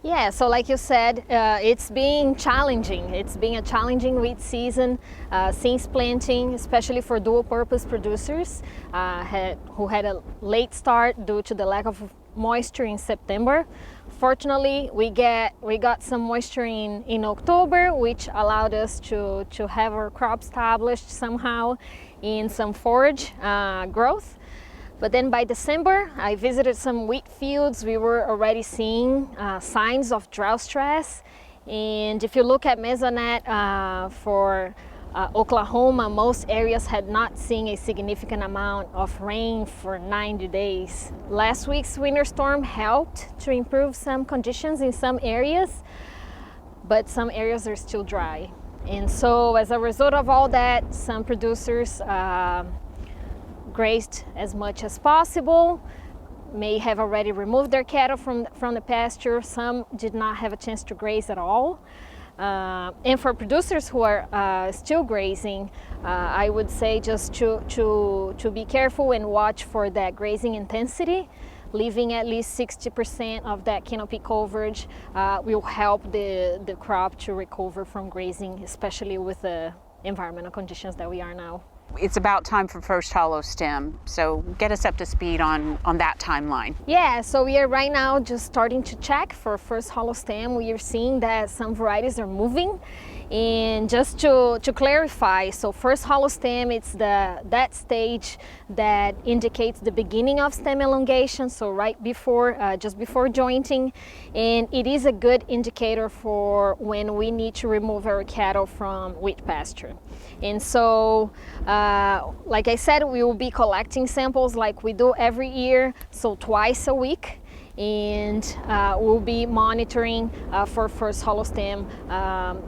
Yeah, so like you said, it's been challenging. It's been a challenging wheat season since planting, especially for dual-purpose producers who had a late start due to the lack of moisture in September. Fortunately, we got some moisture in October, which allowed us to have our crop established somehow in some forage growth. But then by December, I visited some wheat fields. We were already seeing signs of drought stress. And if you look at Mesonet for Oklahoma, most areas had not seen a significant amount of rain for 90 days. Last week's winter storm helped to improve some conditions in some areas, but some areas are still dry. And so as a result of all that, some producers grazed as much as possible, may have already removed their cattle from the pasture. Some did not have a chance to graze at all. And for producers who are still grazing, I would say just to be careful and watch for that grazing intensity. Leaving at least 60% of that canopy coverage will help the crop to recover from grazing, especially with the environmental conditions that we are now. It's about time for first hollow stem, so get us up to speed on that timeline. Yeah, so we are right now just starting to check for first hollow stem. We are seeing that some varieties are moving. And just to clarify, so first hollow stem, it's that stage that indicates the beginning of stem elongation, so right before, just before jointing. And it is a good indicator for when we need to remove our cattle from wheat pasture. And so, like I said, we will be collecting samples like we do every year, so twice a week. And we'll be monitoring for first hollow stem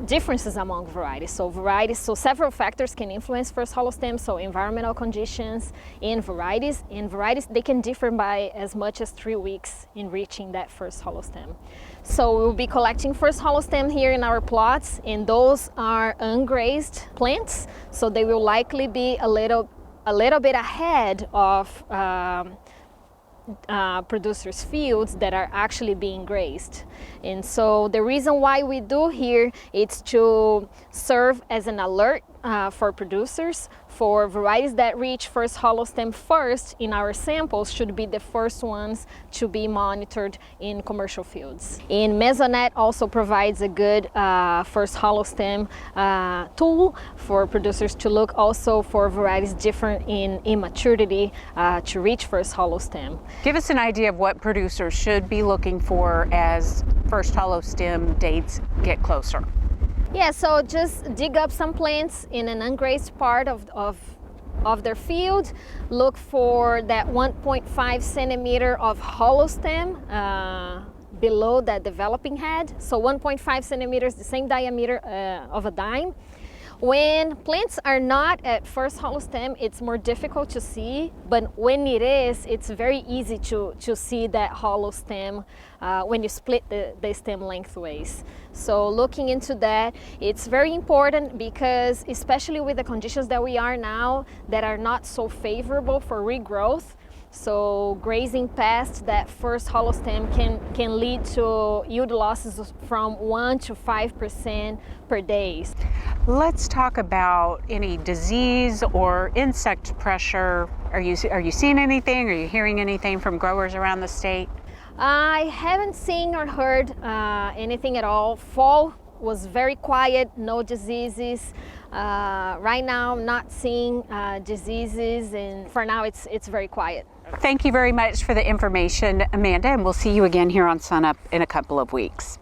differences among varieties. So several factors can influence first hollow stem. So environmental conditions and varieties. And varieties, they can differ by as much as 3 weeks in reaching that first hollow stem. So we'll be collecting first hollow stem here in our plots, and those are ungrazed plants. So they will likely be a little bit ahead of producers' fields that are actually being grazed. And so the reason why we do here is to serve as an alert for producers. For varieties that reach first hollow stem first in our samples should be the first ones to be monitored in commercial fields. And Mesonet also provides a good first hollow stem tool for producers to look also for varieties different in maturity to reach first hollow stem. Give us an idea of what producers should be looking for as first hollow stem dates get closer. Yeah, so just dig up some plants in an ungrazed part of their field. Look for that 1.5 centimeter of hollow stem below that developing head. So 1.5 centimeters, the same diameter of a dime. When plants are not at first hollow stem, it's more difficult to see, but when it is, it's very easy to see that hollow stem when you split the stem lengthways. So looking into that, it's very important because especially with the conditions that we are now that are not so favorable for regrowth, so grazing past that first hollow stem can lead to yield losses from 1 to 5% per day. Let's talk about any disease or insect pressure. Are you seeing anything? Are you hearing anything from growers around the state? I haven't seen or heard anything at all. Fall was very quiet, no diseases. Right now, I'm not seeing diseases, and for now, it's very quiet. Thank you very much for the information, Amanda, and we'll see you again here on SUNUP in a couple of weeks.